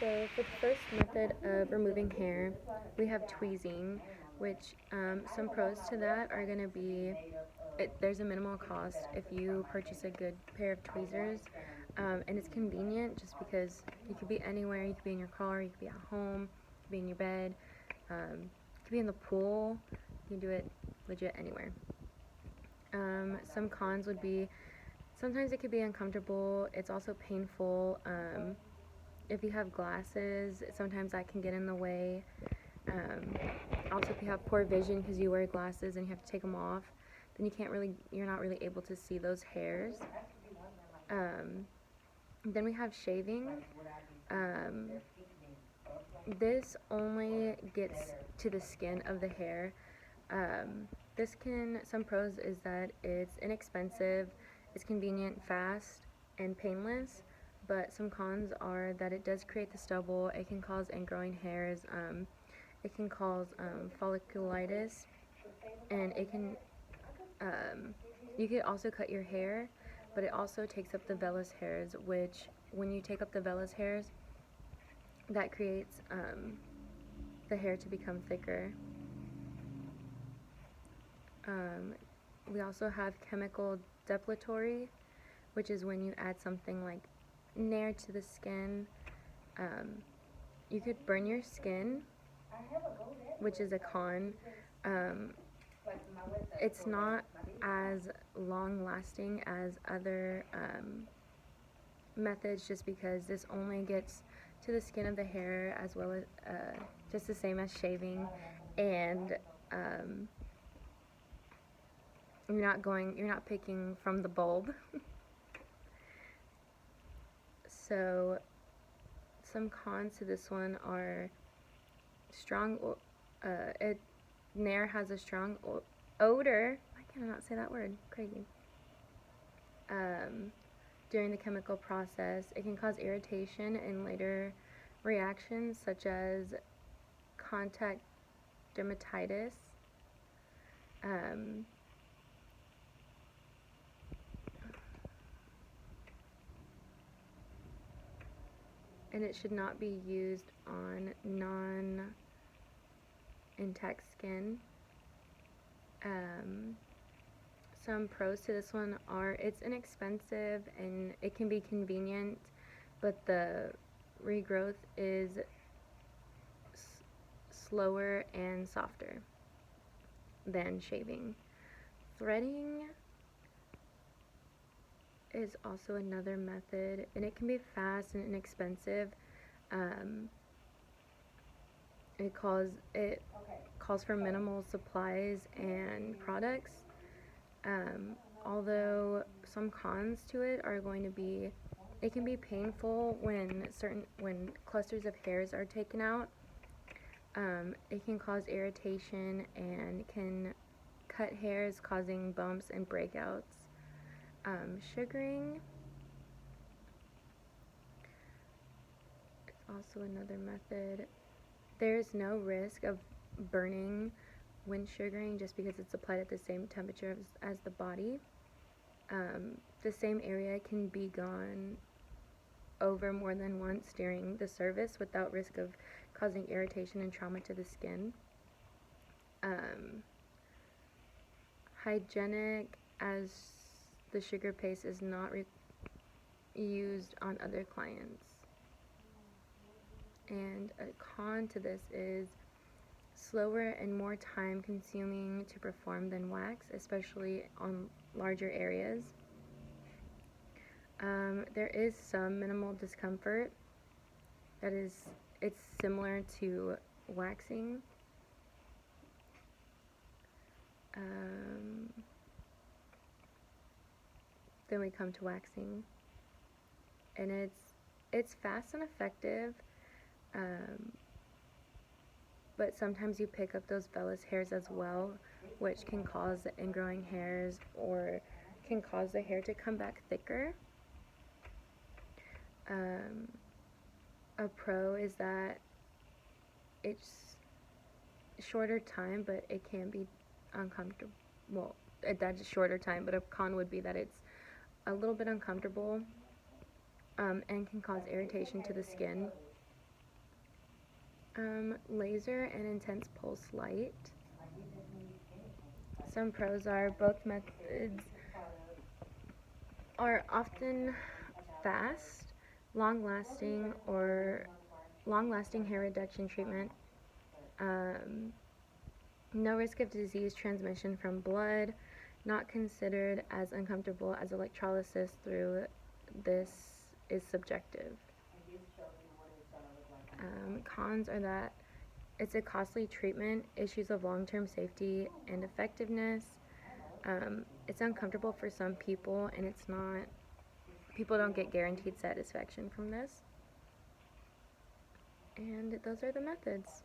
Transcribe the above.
So for the first method of removing hair, we have tweezing, which some pros to that are going to be there's a minimal cost if you purchase a good pair of tweezers, and it's convenient just because you could be anywhere. You could be in your car, you could be at home, you could be in your bed, you could be in the pool. You can do it legit anywhere. Some cons would be sometimes it could be uncomfortable. It's also painful. If you have glasses, sometimes that can get in the way. Um, Also, if you have poor vision because you wear glasses and you have to take them off, then you're not really able to see those hairs. Um, then we have shaving. Um, this only gets to the skin of the hair. Some pros is that it's inexpensive, it's convenient, fast, and painless. But some cons are that it does create the stubble, it can cause ingrowing hairs, it can cause folliculitis, and you could also cut your hair, but it also takes up the vellus hairs, which when you take up the vellus hairs, that creates the hair to become thicker. Um, we also have chemical depilatory, which is when you add something like Nair to the skin. You could burn your skin, which is a con. Um, it's not as long lasting as other methods just because this only gets to the skin of the hair as well as just the same as shaving, and you're not picking from the bulb. So some cons to this one are strong. Nair has a strong odor. Why can I not say that word? Crazy. During the chemical process, it can cause irritation and later reactions such as contact dermatitis. And it should not be used on non-intact skin. Some pros to this one are it's inexpensive and it can be convenient, but the regrowth is slower and softer than shaving. Threading is also another method, and it can be fast and inexpensive. It calls for minimal supplies and products. Although some cons to it are going to be, it can be painful when clusters of hairs are taken out. It can cause irritation and can cut hairs, causing bumps and breakouts. Sugaring is also another method. There's no risk of burning when sugaring just because it's applied at the same temperature as the body. The same area can be gone over more than once during the service without risk of causing irritation and trauma to the skin. Hygienic, as the sugar paste is not used on other clients. And a con to this is slower and more time consuming to perform than wax, especially on larger areas. There is some minimal discomfort. It's similar to waxing. Then we come to waxing, and it's fast and effective. But sometimes you pick up those vellus hairs as well, which can cause the ingrowing hairs or can cause the hair to come back thicker. A pro is that it's shorter time, but it can be uncomfortable. Well, that's a shorter time, but a con would be that it's a little bit uncomfortable and can cause irritation to the skin. Laser and intense pulse light. Some pros are both methods are often fast, long-lasting or long-lasting hair reduction treatment. Um, no risk of disease transmission from blood. Not considered as uncomfortable as electrolysis through this is subjective. Cons are that it's a costly treatment, issues of long-term safety and effectiveness. It's uncomfortable for some people, and it's not. People don't get guaranteed satisfaction from this. And those are the methods.